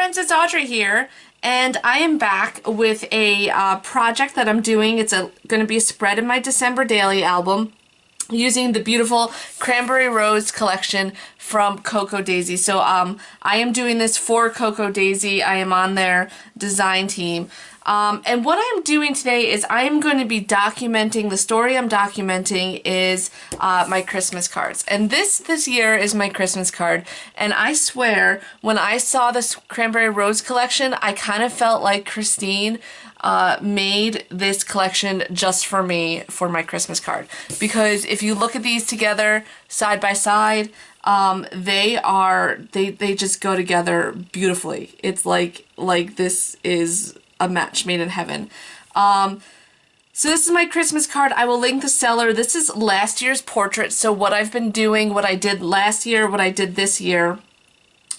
friends, it's Audrey here, and I am back with a project that I'm doing. It's going to be a spread in my December daily album using the beautiful Cranberry Rose collection from Cocoa Daisy. So I am doing this for Cocoa Daisy. I am on their design team. And what I'm doing today is I am going to be documenting, the story I'm documenting is my Christmas cards. And this year is my Christmas card. And I swear, when I saw this Cranberry Rose collection, I kind of felt like Christine made this collection just for me for my Christmas card. Because if you look at these together side by side, they just go together beautifully. It's like this is a match made in heaven. So this is my Christmas card. I will link the seller. This is last year's portrait. So what I've been doing, what I did last year, what I did this year,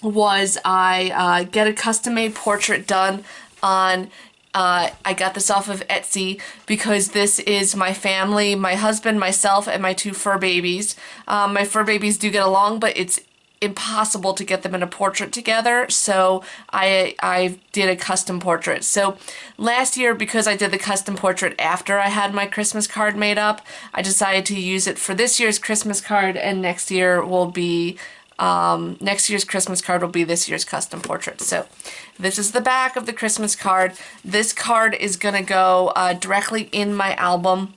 was I get a custom-made portrait done on, I got this off of Etsy because this is my family, my husband, myself, and my two fur babies. My fur babies do get along, but it's impossible to get them in a portrait together, so I did a custom portrait. So last year, because I did the custom portrait after I had my Christmas card made up, I decided to use it for this year's Christmas card, and next year will be next year's Christmas card will be this year's custom portrait. So this is the back of the Christmas card. This card is gonna go directly in my album.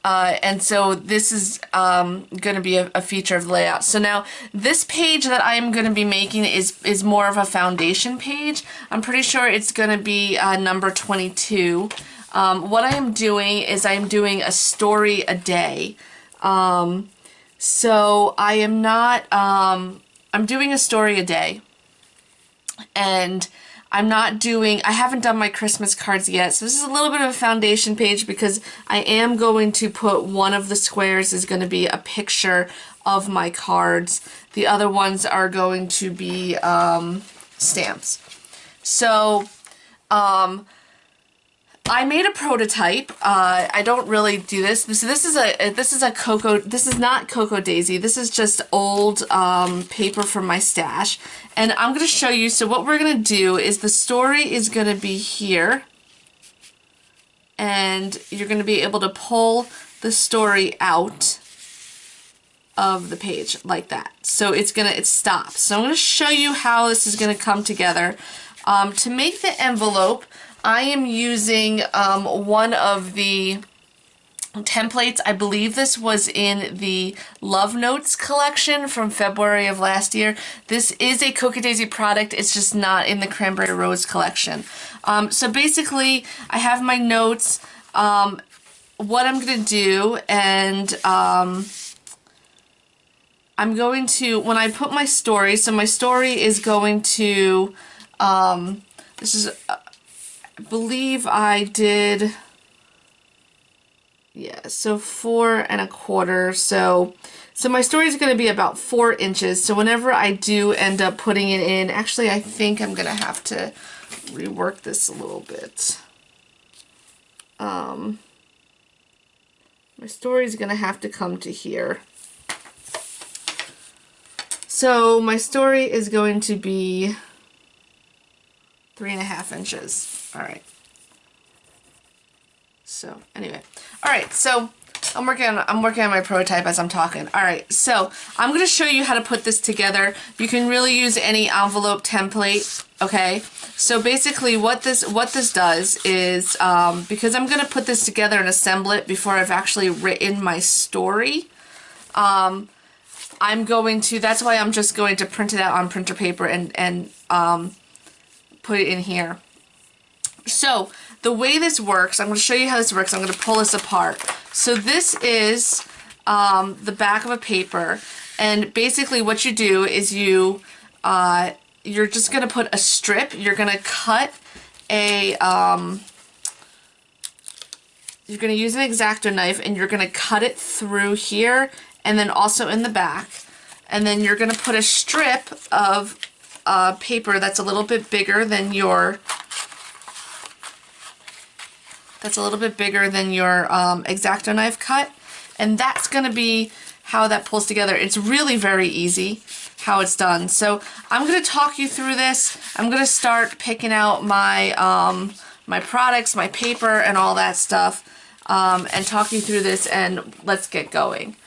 And so this is going to be a feature of the layout. So now this page that I am going to be making is more of a foundation page. I'm pretty sure it's going to be number 22. What I am doing is I am doing a story a day. So I am not, I'm doing a story a day. And I haven't done my Christmas cards yet, so this is a little bit of a foundation page because I am going to put one of the squares is going to be a picture of my cards. The other ones are going to be stamps. So I made a prototype. I don't really do this. This is not Cocoa Daisy. This is just old paper from my stash. And I'm going to show you, so what we're going to do is the story is going to be here. And you're going to be able to pull the story out of the page like that. So it stops. So I'm going to show you how this is going to come together. To make the envelope, I am using one of the templates. I believe this was in the Love Notes collection from February of last year. This is a Cocoa Daisy product. It's just not in the Cranberry Rose collection. So basically, I have my notes, what I'm going to do, and I'm going to, when I put my story, so my story is going to, this is, I believe I did, yeah, so 4 1/4. So my story is going to be about 4 inches. So whenever I do end up putting it in, actually I think I'm going to have to rework this a little bit. My story is going to have to come to here. So my story is going to be 3 1/2 inches. All right. So anyway, all right. So I'm working on my prototype as I'm talking. All right. So I'm going to show you how to put this together. You can really use any envelope template. Okay. So basically, what this does is because I'm going to put this together and assemble it before I've actually written my story. That's why I'm just going to print it out on printer paper and put it in here. So the way this works, I'm going to show you how this works. I'm going to pull this apart. So this is the back of a paper, and basically what you do is you're just going to put a strip. You're going to cut a you're going to use an X-Acto knife, and you're going to cut it through here and then also in the back, and then you're going to put a strip of paper that's a little bit bigger than your X-Acto knife cut, and that's going to be how that pulls together. It's really very easy how it's done. So I'm going to talk you through this. I'm going to start picking out my my products, my paper, and all that stuff, and talk you through this, and let's get going.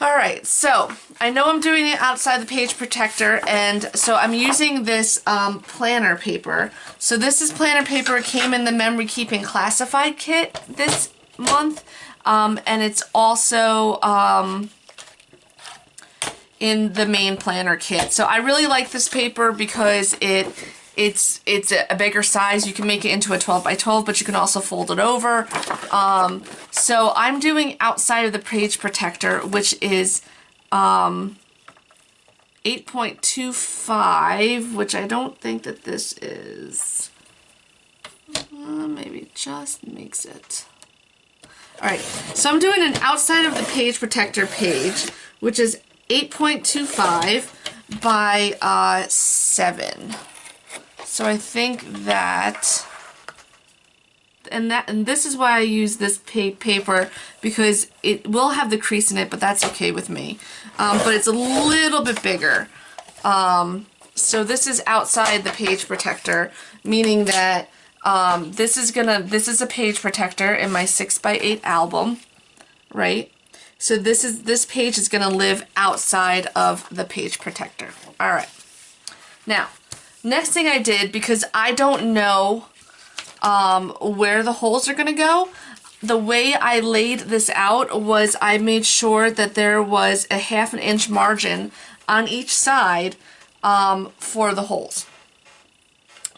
Alright, so I know I'm doing it outside the page protector, and so I'm using this planner paper. So this is planner paper. It came in the memory keeping classified kit this month, and it's also in the main planner kit. So I really like this paper because it's a bigger size. You can make it into a 12 by 12, but you can also fold it over. So I'm doing outside of the page protector, which is 8.25, which I don't think that this is. Maybe it just makes it. Alright, so I'm doing an outside of the page protector page, which is 8.25 by 7. So I think that, and this is why I use this paper, because it will have the crease in it, but that's okay with me. But it's a little bit bigger. So this is outside the page protector, meaning that this is a page protector in my 6x8 album, right? So this page is gonna live outside of the page protector. All right. Now, next thing I did, because I don't know where the holes are gonna go, the way I laid this out was I made sure that there was a 1/2 inch margin on each side for the holes.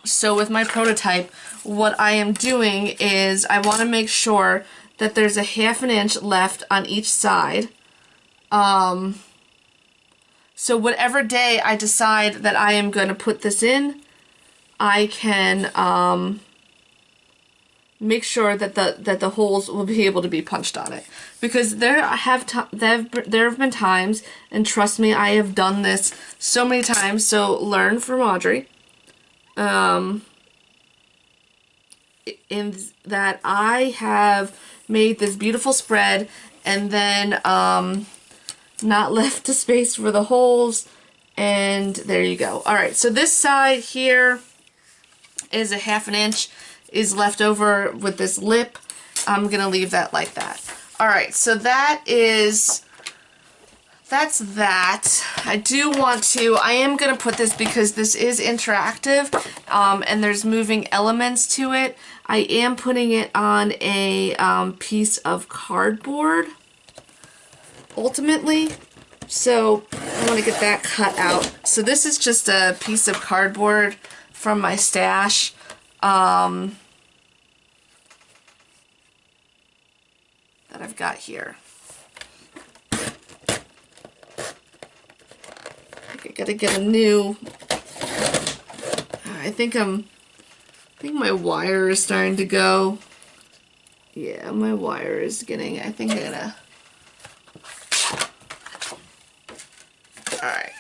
So with my prototype, what I am doing is I want to make sure that there's a 1/2 inch left on each side. So whatever day I decide that I am going to put this in, I can make sure that the holes will be able to be punched on it. Because there have been times, and trust me, I have done this so many times, so learn from Audrey, in that I have made this beautiful spread and then not left the space for the holes, and there you go. Alright, so this side here is a 1/2 inch is left over with this lip. I'm gonna leave that like that. Alright, so that's that. I am gonna put this, because this is interactive, and there's moving elements to it. I am putting it on a piece of cardboard, ultimately. So I want to get that cut out. So this is just a piece of cardboard from my stash. That I've got here. I gotta get a new. I think my wire is starting to go. Yeah, my wire is getting. I think I'm gonna. All right.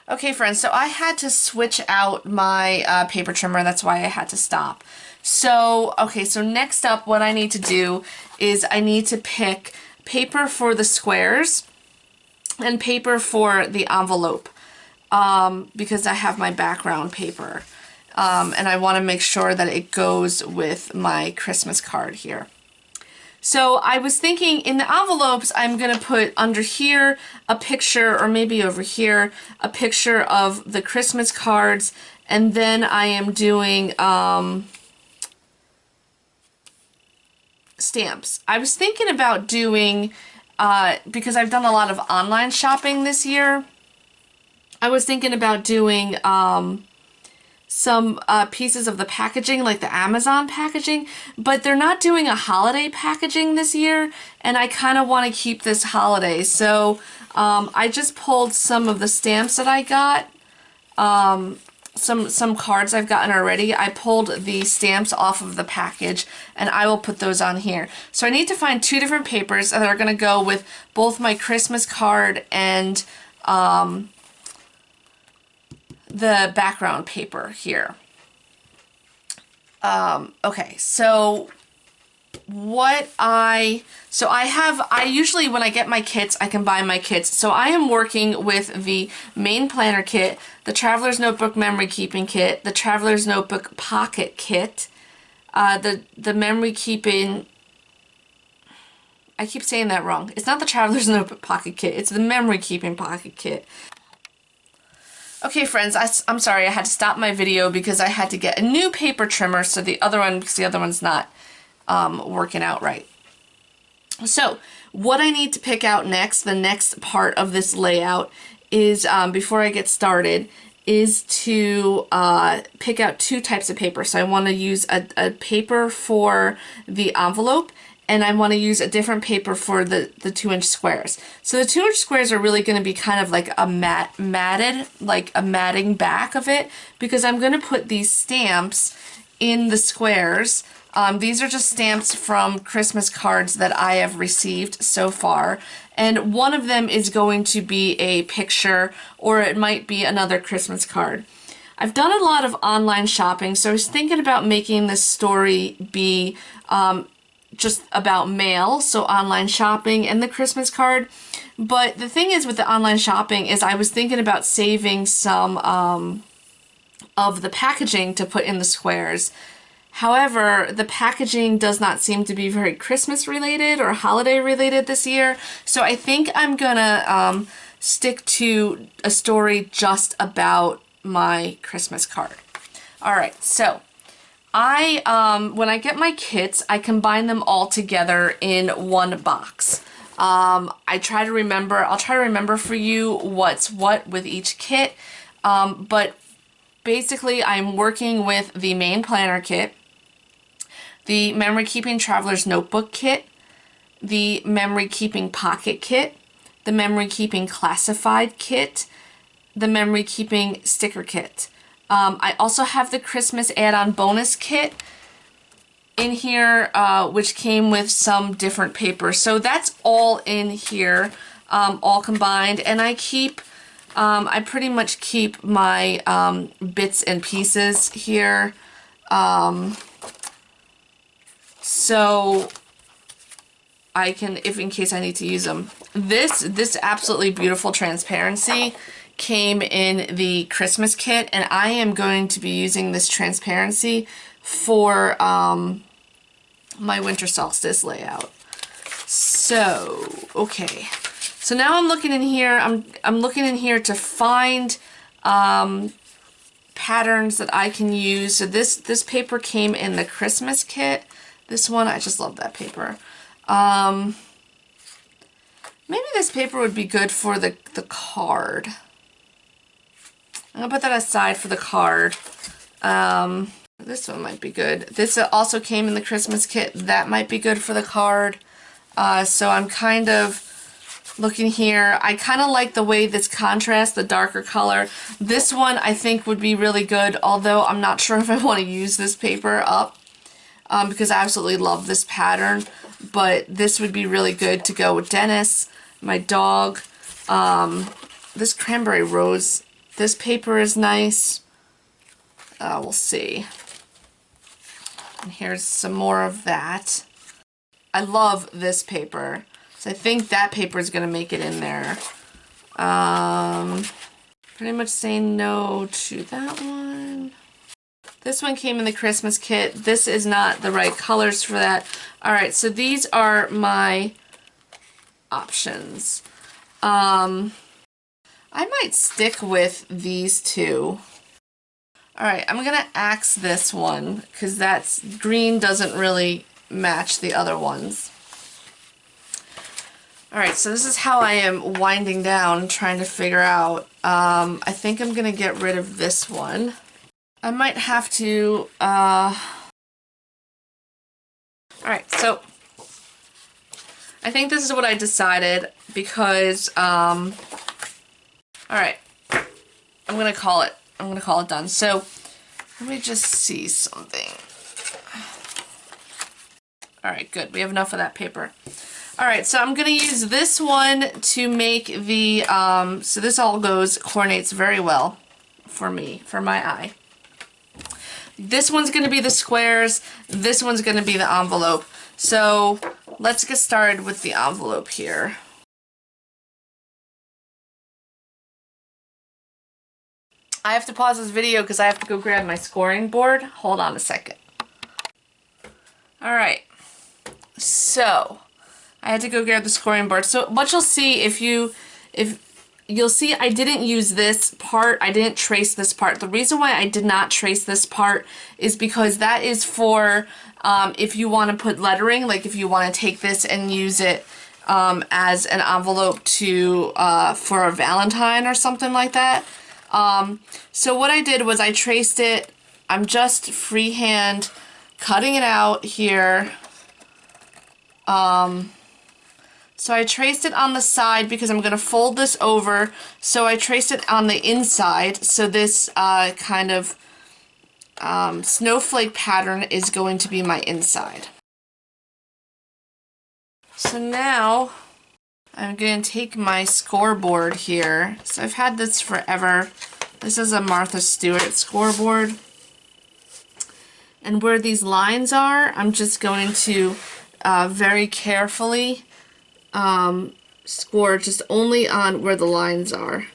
Okay, friends, so I had to switch out my paper trimmer. That's why I had to stop. So, okay, so next up, what I need to do is I need to pick paper for the squares and paper for the envelope, because I have my background paper. And I want to make sure that it goes with my Christmas card here. So I was thinking, in the envelopes, I'm going to put under here a picture, or maybe over here, a picture of the Christmas cards, and then I am doing stamps. I was thinking about doing, because I've done a lot of online shopping this year, I was thinking about doing some pieces of the packaging, like the Amazon packaging, but they're not doing a holiday packaging this year, and I kind of want to keep this holiday. So I just pulled some of the stamps that I got, some cards I've gotten already. I pulled the stamps off of the package, and I will put those on here. So I need to find 2 different papers that are going to go with both my Christmas card and the background paper here. Okay, so I usually, when I get my kits, I combine my kits. So I am working with the main planner kit, the Traveler's Notebook Memory Keeping Kit, the Traveler's Notebook Pocket Kit, the Memory Keeping, I keep saying that wrong. It's not the Traveler's Notebook Pocket Kit, it's the Memory Keeping Pocket Kit. Okay friends, I'm sorry, I had to stop my video because I had to get a new paper trimmer, so the other one's not working out right. So what I need to pick out next, the next part of this layout is, before I get started, is to pick out two types of paper. So I want to use a paper for the envelope, and I want to use a different paper for the 2-inch squares. So the 2-inch squares are really going to be kind of like a matted, like a matting back of it, because I'm going to put these stamps in the squares. These are just stamps from Christmas cards that I have received so far, and one of them is going to be a picture, or it might be another Christmas card. I've done a lot of online shopping, so I was thinking about making this story be just about mail, so online shopping and the Christmas card. But the thing is with the online shopping is I was thinking about saving some of the packaging to put in the squares. However, the packaging does not seem to be very Christmas related or holiday related this year, so I think I'm gonna stick to a story just about my Christmas card. Alright, so when I get my kits, I combine them all together in one box. I'll try to remember for you what's what with each kit, but basically I'm working with the main planner kit, the Memory Keeping Traveler's Notebook kit, the Memory Keeping Pocket kit, the Memory Keeping Classified kit, the Memory Keeping Sticker kit. I also have the Christmas add-on bonus kit in here, which came with some different paper. So that's all in here, all combined, and I pretty much keep my bits and pieces here. So I can, if in case I need to use them. This absolutely beautiful transparency came in the Christmas kit, and I am going to be using this transparency for my winter solstice layout. So, okay. So now I'm looking in here, I'm looking in here to find patterns that I can use. So this paper came in the Christmas kit. This one, I just love that paper. Maybe this paper would be good for the card. I'm gonna put that aside for the card. This one might be good. This also came in the Christmas kit. That might be good for the card. So I'm kind of looking here. I kind of like the way this contrasts, the darker color. This one I think would be really good, although I'm not sure if I want to use this paper up because I absolutely love this pattern. But this would be really good to go with Dennis, my dog. This Cranberry Rose, this paper is nice. We'll see. And here's some more of that. I love this paper. So I think that paper is going to make it in there. Pretty much saying no to that one. This one came in the Christmas kit. This is not the right colors for that. Alright, so these are my options. I might stick with these two. Alright, I'm going to axe this one because that's green doesn't really match the other ones. Alright, so this is how I am winding down, trying to figure out. I think I'm going to get rid of this one. I might have to, Alright, so I think this is what I decided because, alright, I'm going to call it done. So, let me just see something. Alright, good. We have enough of that paper. Alright, so I'm going to use this one to make the, so this all coordinates very well for me, for my eye. This one's going to be the squares, this one's going to be the envelope. So let's get started with the envelope here. I have to pause this video because I have to go grab my scoring board. Hold on a second. Alright, so I had to go grab the scoring board. So what you'll see if you'll see I didn't use this part, I didn't trace this part. The reason why I did not trace this part is because that is for if you want to put lettering, like if you want to take this and use it as an envelope to for a Valentine or something like that. So what I did was I traced it. I'm just freehand cutting it out here. So I traced it on the side because I'm going to fold this over. So I traced it on the inside. So this kind of snowflake pattern is going to be my inside. So now I'm going to take my scoreboard here. So I've had this forever. This is a Martha Stewart scoreboard. And where these lines are, I'm just going to very carefully score just only on where the lines are.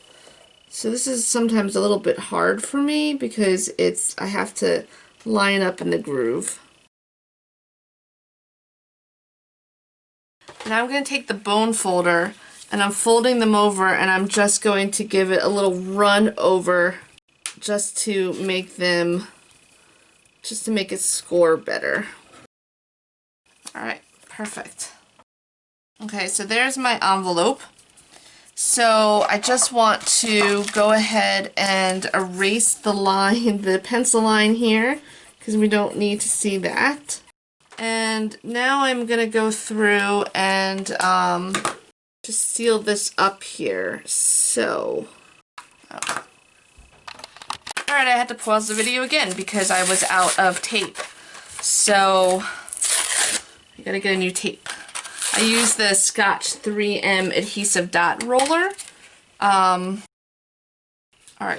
So this is sometimes a little bit hard for me because I have to line up in the groove. Now I'm going to take the bone folder and I'm folding them over and I'm just going to give it a little run over just to make it score better. Alright, perfect. Okay, so there's my envelope. So I just want to go ahead and erase the line, the pencil line here, because we don't need to see that. And now I'm going to go through and just seal this up here. So, alright, I had to pause the video again because I was out of tape. So, I gotta get a new tape. I use the Scotch 3M adhesive dot roller. Alright,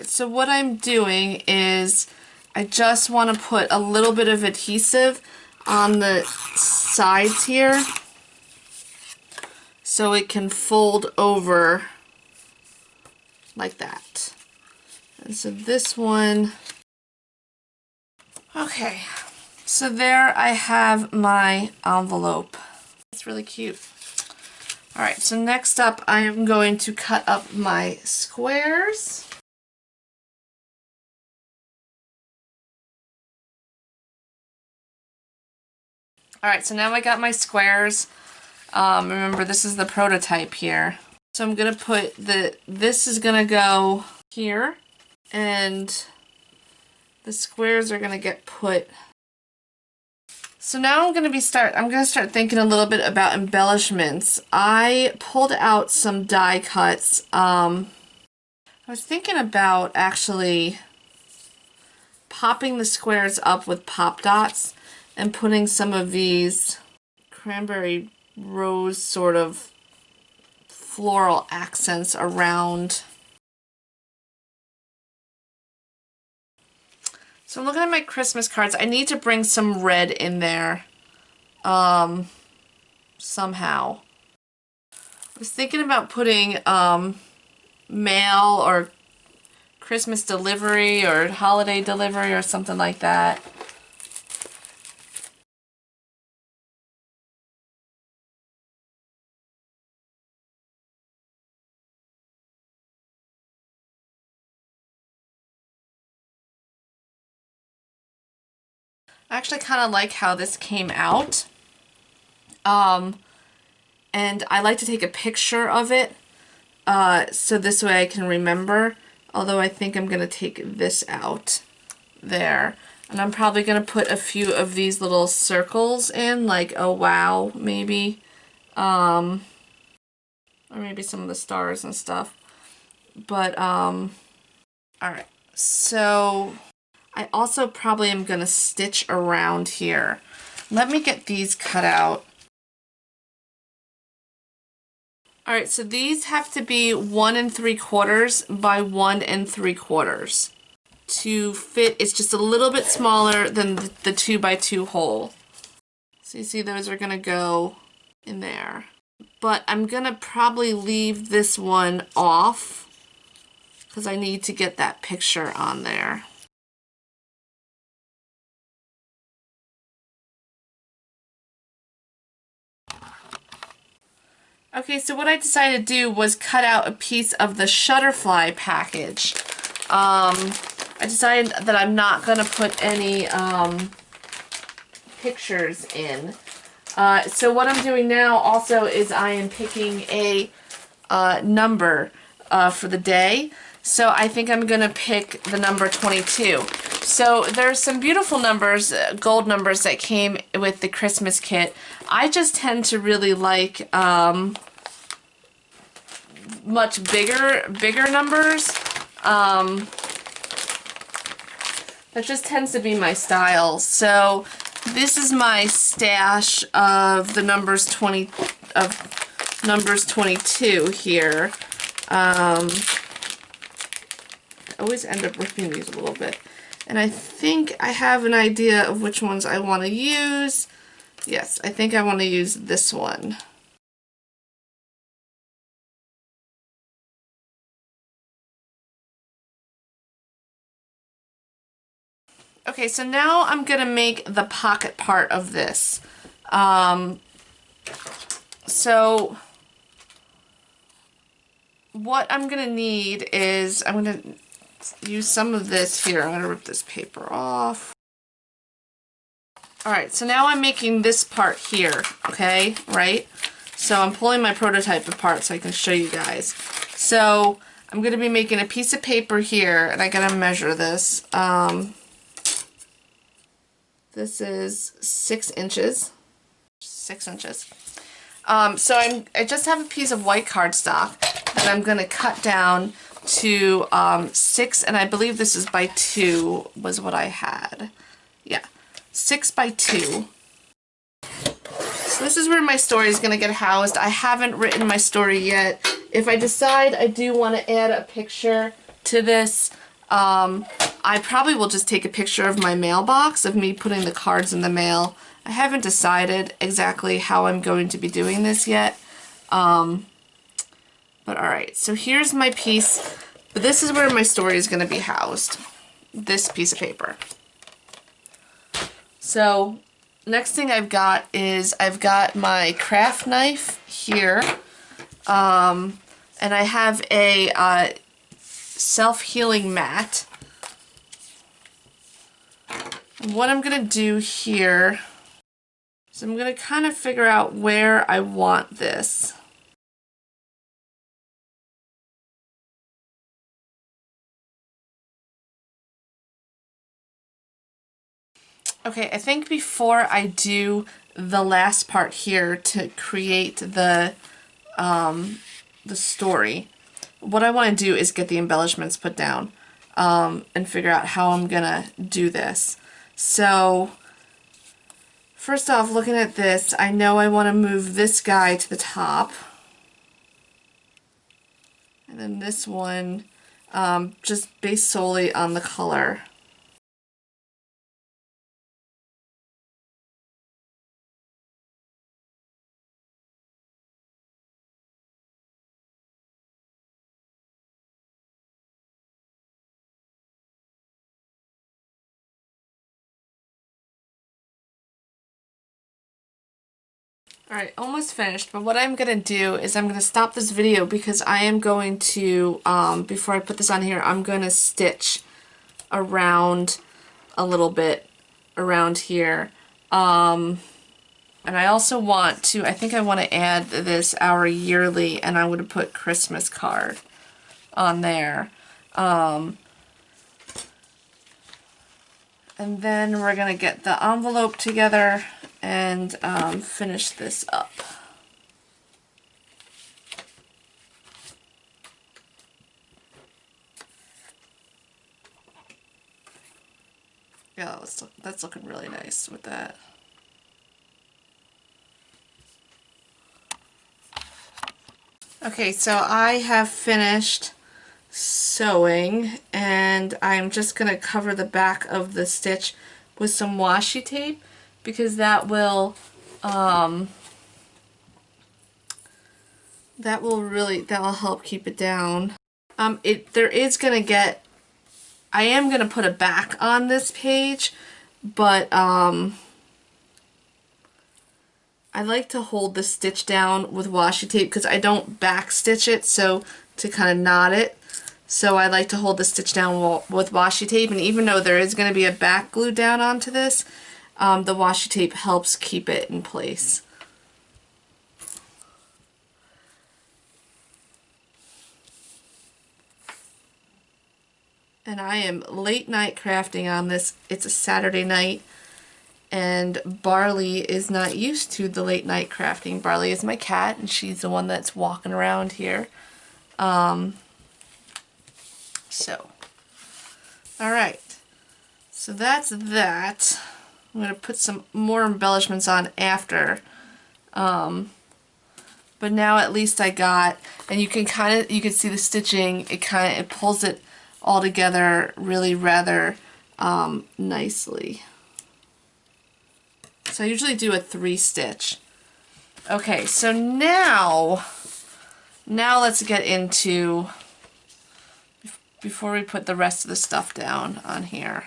so what I'm doing is I just want to put a little bit of adhesive on the sides here so it can fold over like that. And so this one, okay, so there I have my envelope. It's really cute. Alright, so next up I am going to cut up my squares. Alright, so now I got my squares. Remember, this is the prototype here. So I'm going to put this is going to go here, and the squares are going to get put. So now I'm going to start thinking a little bit about embellishments. I pulled out some die cuts. I was thinking about actually popping the squares up with pop dots and putting some of these cranberry rose sort of floral accents around. So I'm looking at my Christmas cards. I need to bring some red in there somehow. I was thinking about putting mail or Christmas delivery or holiday delivery or something like that. I actually kind of like how this came out. And I like to take a picture of it so this way I can remember. Although I think I'm going to take this out there. And I'm probably going to put a few of these little circles in, like a wow, maybe. Or maybe some of the stars and stuff. But, alright. So, I also probably am going to stitch around here. Let me get these cut out. Alright, so these have to be 1 3/4 by 1 3/4. to fit. It's just a little bit smaller than the 2x2 hole. So you see those are going to go in there. But I'm going to probably leave this one off because I need to get that picture on there. Okay, so what I decided to do was cut out a piece of the Shutterfly package. I decided that I'm not going to put any pictures in. So what I'm doing now also is I am picking a number for the day. So I think I'm going to pick the number 22. So there's some beautiful numbers, gold numbers that came with the Christmas kit. I just tend to really like much bigger numbers. That just tends to be my style. So this is my stash of the numbers 22 here. I always end up ripping these a little bit. And I think I have an idea of which ones I want to use. Yes, I think I want to use this one. Okay, so now I'm going to make the pocket part of this. So what I'm going to need is, I'm going to use some of this here. I'm going to rip this paper off. Alright, so now I'm making this part here, okay, right? So I'm pulling my prototype apart so I can show you guys. So I'm going to be making a piece of paper here, and I got to measure this. This is 6 inches. 6 inches. So I just have a piece of white cardstock that I'm going to cut down to 6, and I believe this is by 2 was what I had. Yeah, 6 by 2. So this is where my story is going to get housed. I haven't written my story yet. If I decide I do want to add a picture to this, I probably will just take a picture of my mailbox, of me putting the cards in the mail. I haven't decided exactly how I'm going to be doing this yet. But alright, so here's my piece. But this is where my story is going to be housed. This piece of paper. So next thing I've got is I've got my craft knife here. And I have a self-healing mat. And what I'm going to do here is I'm going to kind of figure out where I want this. Okay, I think before I do the last part here to create the story, what I want to do is get the embellishments put down and figure out how I'm gonna do this. So first off, looking at this, I know I want to move this guy to the top, and then this one just based solely on the color. Alright, almost finished, but what I'm going to do is I'm going to stop this video because I am going to, before I put this on here, I'm going to stitch around a little bit around here. And I also want to, I think I want to add this our yearly, and I would have put Christmas card on there. And then we're going to get the envelope together and finish this up. Yeah, that's looking really nice with that. Okay, so I have finished sewing, and I'm just going to cover the back of the stitch with some washi tape because that'll help keep it down. I am gonna put a back on this page, but I like to hold the stitch down with washi tape because I don't back stitch it, so to kind of knot it. So I like to hold the stitch down with washi tape, and even though there is going to be a back glued down onto this, the washi tape helps keep it in place. And I am late night crafting on this. It's a Saturday night, and Barley is not used to the late night crafting. Barley is my cat, and she's the one that's walking around here. Alright, so that's that. I'm going to put some more embellishments on after. But now at least I got, and you can see the stitching, it pulls it all together really rather nicely. So I usually do a 3-stitch. Okay, so now let's get into, before we put the rest of the stuff down on here,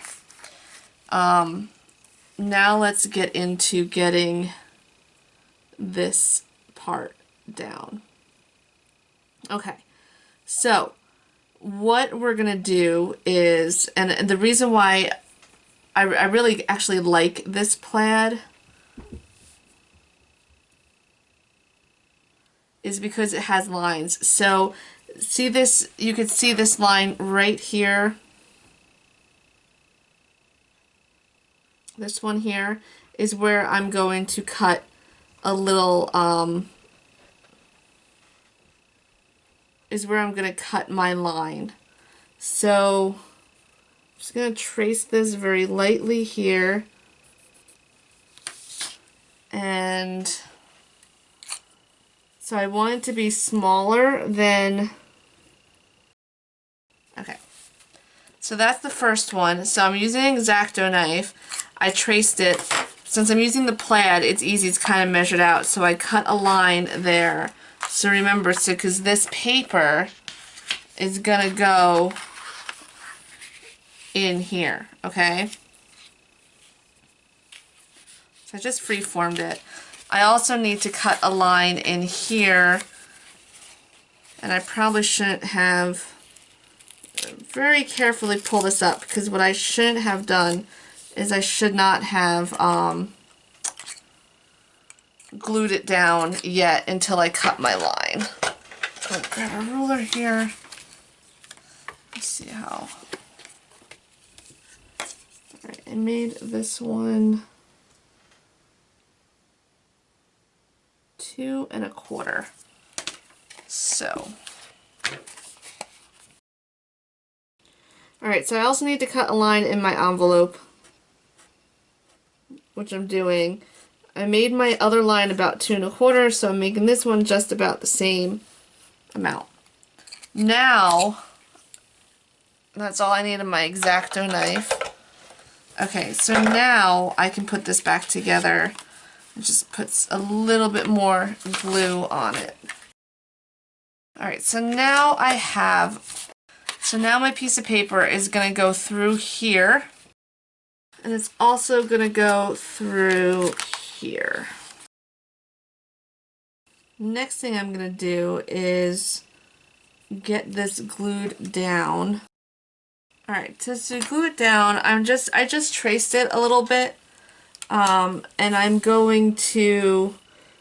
now let's get into getting this part down. Okay, so what we're gonna do is, and the reason why I really actually like this plaid is because it has lines. So see this, you could see this line right here. This one here is where I'm going to cut a little, is where I'm going to cut my line. So I'm just going to trace this very lightly here. And so I want it to be smaller than, okay. So that's the first one. So I'm using an X-Acto knife. I traced it. Since I'm using the plaid, it's easy, it's kind of measured out. So I cut a line there. So remember, because this paper is gonna go in here, okay? So I just free-formed it. I also need to cut a line in here, and I probably shouldn't have, very carefully pull this up, because what I shouldn't have done is I should not have glued it down yet until I cut my line. So I'll grab a ruler here. Let's see how. Alright, I made this one 2 1/4. So. Alright, so I also need to cut a line in my envelope, which I'm doing. I made my other line about 2 1/4, so I'm making this one just about the same amount. Now, that's all I need in my X-Acto knife. Okay, so now I can put this back together and just put a little bit more glue on it. Alright, so now my piece of paper is going to go through here, and it's also going to go through here. Next thing I'm going to do is get this glued down. Alright, to glue it down, I just traced it a little bit, and I'm going to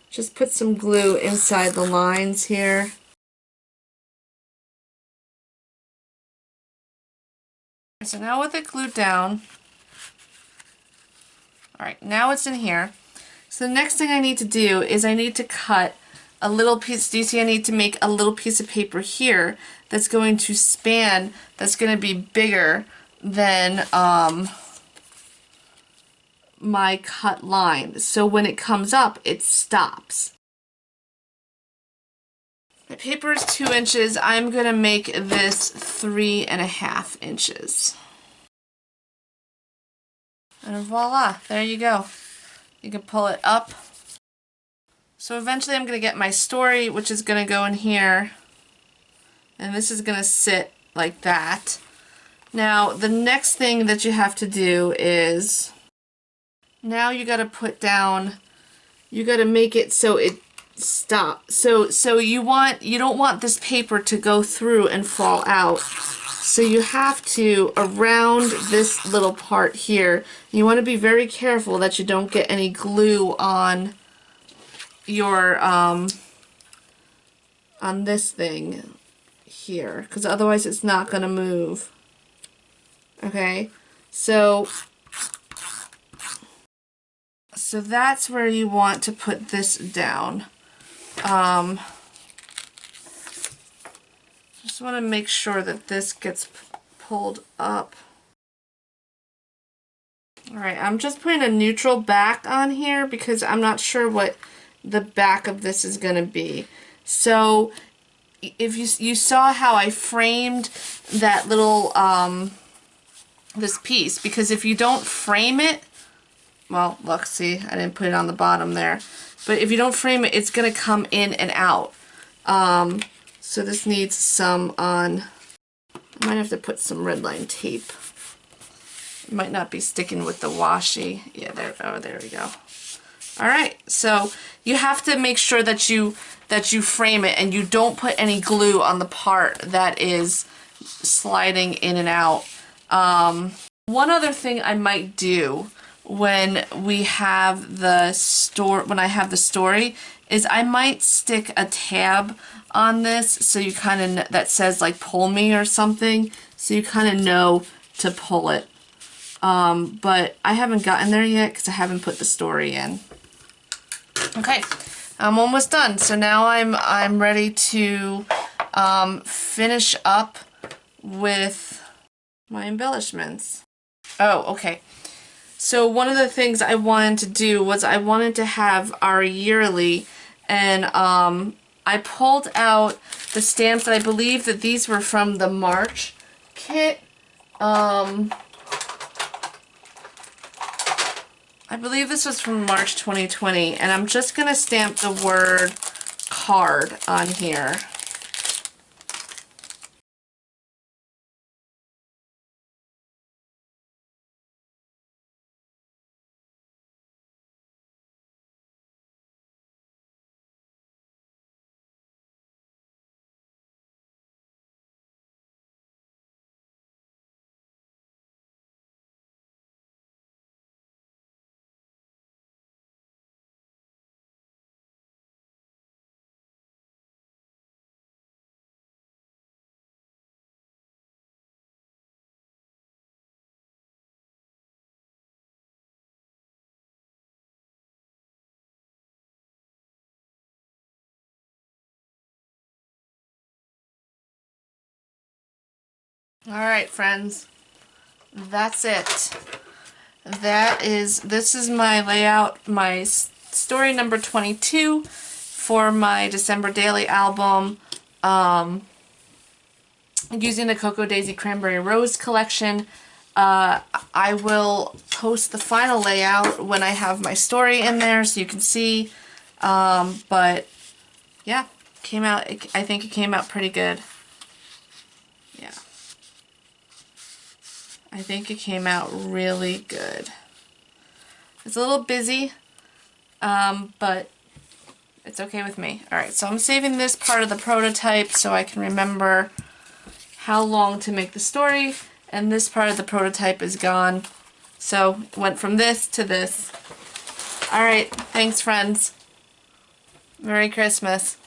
just put some glue inside the lines here. So now with it glued down, alright, now it's in here. So the next thing I need to do is I need to cut a little piece. Do you see I need to make a little piece of paper here that's going to span, that's going to be bigger than my cut line. So when it comes up, it stops. My paper is 2 inches. I'm going to make this 3.5 inches. And voila, there you go. You can pull it up. So eventually I'm going to get my story, which is going to go in here. And this is going to sit like that. Now, the next thing that you have to do is, now you got to put down, you got to make it so it stops. So you don't want this paper to go through and fall out. So you have to, around this little part here, you want to be very careful that you don't get any glue on your, on this thing here, because otherwise it's not going to move. Okay, so that's where you want to put this down. Just want to make sure that this gets pulled up. Alright, I'm just putting a neutral back on here because I'm not sure what the back of this is going to be. So if you saw how I framed that little this piece, because if you don't frame it, well, look, see, I didn't put it on the bottom there, but if you don't frame it, it's going to come in and out. So this needs some on, I might have to put some red line tape. It might not be sticking with the washi. Yeah, there, oh, there we go. Alright, so you have to make sure that you frame it and you don't put any glue on the part that is sliding in and out. One other thing I might do when we have the when I have the story is I might stick a tab on this so you kind of, that says like pull me or something, so you kind of know to pull it. But I haven't gotten there yet because I haven't put the story in. Okay, I'm almost done. So now I'm ready to finish up with my embellishments. Oh, okay. So one of the things I wanted to do was I wanted to have our yearly, and I pulled out the stamps that I believe that these were from the March kit. I believe this was from March 2020, and I'm just going to stamp the word card on here. Alright, friends, that's it. This is my layout, my story number 22 for my December daily album, using the Cocoa Daisy Cranberry Rose collection. I will post the final layout when I have my story in there so you can see, but yeah, I think it came out pretty good. Yeah. I think it came out really good. It's a little busy, but it's okay with me. Alright, so I'm saving this part of the prototype so I can remember how long to make the story, and this part of the prototype is gone. So, went from this to this. Alright, thanks friends. Merry Christmas.